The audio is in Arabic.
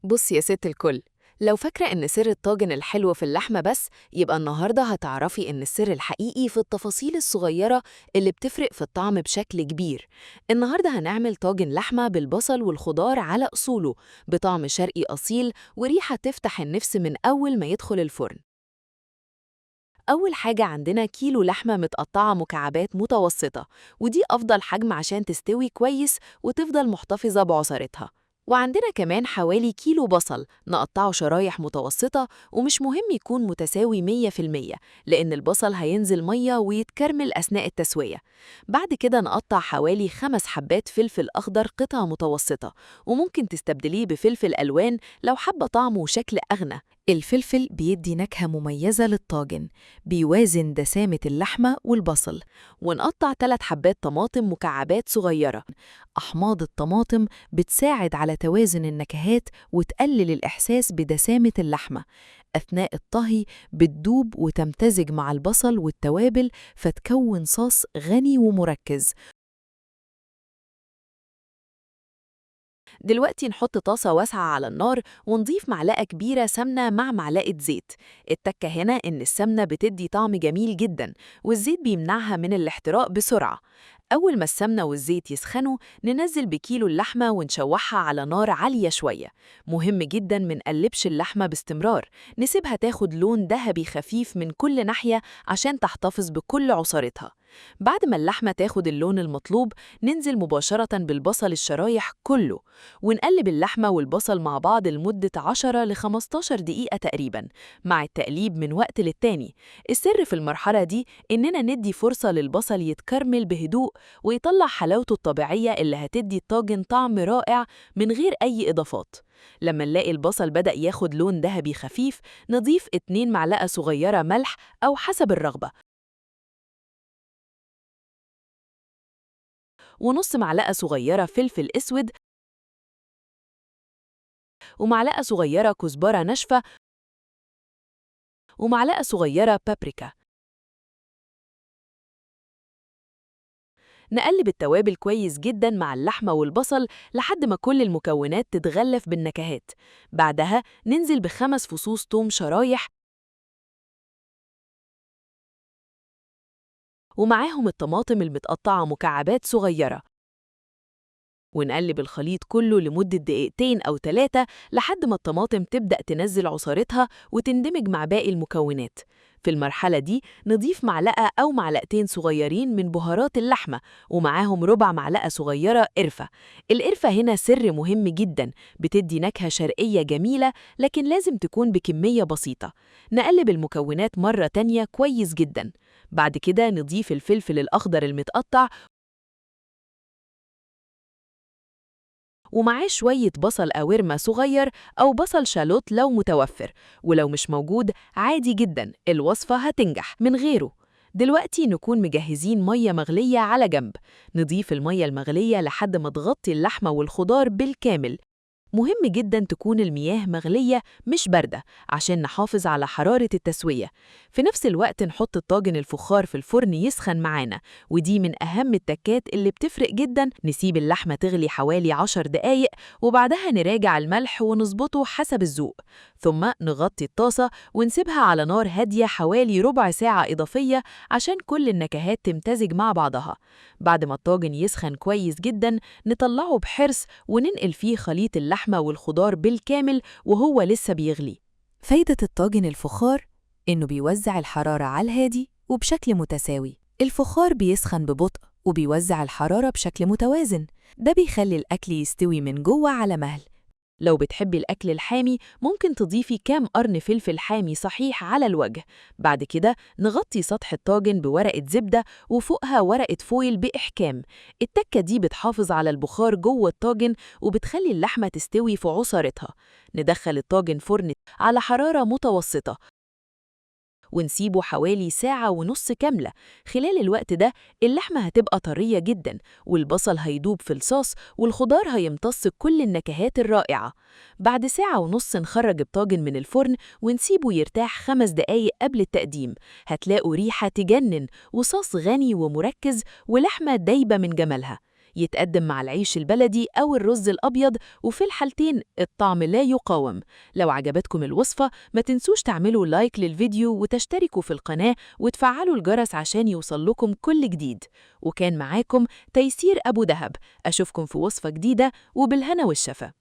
بص يا ست الكل، لو فاكرة إن سر الطاجن الحلو في اللحمة بس، يبقى النهاردة هتعرفي إن السر الحقيقي في التفاصيل الصغيرة اللي بتفرق في الطعم بشكل كبير. النهاردة هنعمل طاجن لحمة بالبصل والخضار على أصوله، بطعم شرقي أصيل وريحة تفتح النفس من أول ما يدخل الفرن. أول حاجة عندنا كيلو لحمة متقطعة مكعبات متوسطة، ودي أفضل حجم عشان تستوي كويس وتفضل محتفظة بعصارتها. وعندنا كمان حوالي كيلو بصل نقطعه شرايح متوسطة، ومش مهم يكون متساوي 100% لأن البصل هينزل مية ويتكرمل أثناء التسوية. بعد كده نقطع حوالي 5 حبات فلفل أخضر قطع متوسطة، وممكن تستبدليه بفلفل ألوان لو حابة طعمه وشكل أغنى. الفلفل بيدي نكهة مميزة للطاجن، بيوازن دسامة اللحمة والبصل. ونقطع 3 حبات طماطم مكعبات صغيرة. أحماض الطماطم بتساعد على توازن النكهات وتقلل الإحساس بدسامة اللحمة. أثناء الطهي بتدوب وتمتزج مع البصل والتوابل، فتكون صوص غني ومركز. دلوقتي نحط طاسة واسعة على النار ونضيف معلقة كبيرة سمنة مع معلقة زيت. التكة هنا إن السمنة بتدي طعم جميل جدا، والزيت بيمنعها من الاحتراق بسرعة. أول ما السمنة والزيت يسخنوا، ننزل بكيلو اللحمة ونشوحها على نار عالية شوية. مهم جدا منقلبش اللحمة باستمرار، نسيبها تاخد لون ذهبي خفيف من كل ناحية عشان تحتفظ بكل عصارتها. بعد ما اللحمة تاخد اللون المطلوب، ننزل مباشرة بالبصل الشرايح كله، ونقلب اللحمة والبصل مع بعض لمدة 10 ل 15 دقيقة تقريباً، مع التقليب من وقت للتاني. السر في المرحلة دي إننا ندي فرصة للبصل يتكرمل بهدوء ويطلع حلاوته الطبيعية اللي هتدي الطاجن طعم رائع من غير أي إضافات. لما نلاقي البصل بدأ ياخد لون ذهبي خفيف، نضيف 2 معلقة صغيرة ملح أو حسب الرغبة، ونص معلقة صغيرة فلفل أسود، ومعلقة صغيرة كزبرة ناشفة، ومعلقة صغيرة بابريكا. نقلب التوابل كويس جدا مع اللحمة والبصل لحد ما كل المكونات تتغلف بالنكهات. بعدها ننزل ب5 فصوص توم شرايح، ومعاهم الطماطم المتقطعة مكعبات صغيرة. ونقلب الخليط كله لمدة دقيقتين أو 3 لحد ما الطماطم تبدأ تنزل عصارتها وتندمج مع باقي المكونات. في المرحلة دي نضيف معلقة أو معلقتين صغيرين من بهارات اللحمة، ومعاهم ربع معلقة صغيرة قرفة. القرفة هنا سر مهم جدا، بتدي نكهة شرقية جميلة، لكن لازم تكون بكمية بسيطة. نقلب المكونات مرة تانية كويس جدا. بعد كده نضيف الفلفل الأخضر المتقطع، ومعاه شوية بصل قوارمة صغير أو بصل شالوت لو متوفر، ولو مش موجود عادي جدا، الوصفة هتنجح من غيره. دلوقتي نكون مجهزين مية مغلية على جنب. نضيف المية المغلية لحد ما تغطي اللحمة والخضار بالكامل. مهم جدا تكون المياه مغلية مش باردة عشان نحافظ على حرارة التسوية. في نفس الوقت نحط الطاجن الفخار في الفرن يسخن معانا، ودي من أهم التكات اللي بتفرق جدا. نسيب اللحمة تغلي حوالي 10 دقايق، وبعدها نراجع الملح ونظبطه حسب الذوق. ثم نغطي الطاسة ونسيبها على نار هادية حوالي ربع ساعة إضافية عشان كل النكهات تمتزج مع بعضها. بعد ما الطاجن يسخن كويس جدا، نطلعه بحرص وننقل فيه خليط اللحمة والخضار بالكامل وهو لسه بيغلي. فايدة الطاجن الفخار إنه بيوزع الحرارة على الهادي وبشكل متساوي. الفخار بيسخن ببطء وبيوزع الحرارة بشكل متوازن، ده بيخلي الأكل يستوي من جوه على مهل. لو بتحبي الأكل الحامي، ممكن تضيفي كام قرن فلفل حامي صحيح على الوجه. بعد كده نغطي سطح الطاجن بورقة زبدة وفوقها ورقة فويل بإحكام. التكة دي بتحافظ على البخار جوه الطاجن وبتخلي اللحمة تستوي في عصارتها. ندخل الطاجن فرن على حرارة متوسطة ونسيبه حوالي ساعة ونص كاملة. خلال الوقت ده اللحمة هتبقى طرية جدا، والبصل هيدوب في الصوص، والخضار هيمتص كل النكهات الرائعة. بعد ساعة ونص نخرج الطاجن من الفرن ونسيبه يرتاح 5 دقايق قبل التقديم. هتلاقوا ريحة تجنن، وصوص غني ومركز، ولحمة دايبة من جمالها. يتقدم مع العيش البلدي أو الرز الأبيض، وفي الحالتين الطعم لا يقاوم. لو عجبتكم الوصفة ما تنسوش تعملوا لايك للفيديو وتشتركوا في القناة وتفعلوا الجرس عشان يوصل لكم كل جديد. وكان معاكم تيسير أبو دهب، أشوفكم في وصفة جديدة وبالهنا والشفا.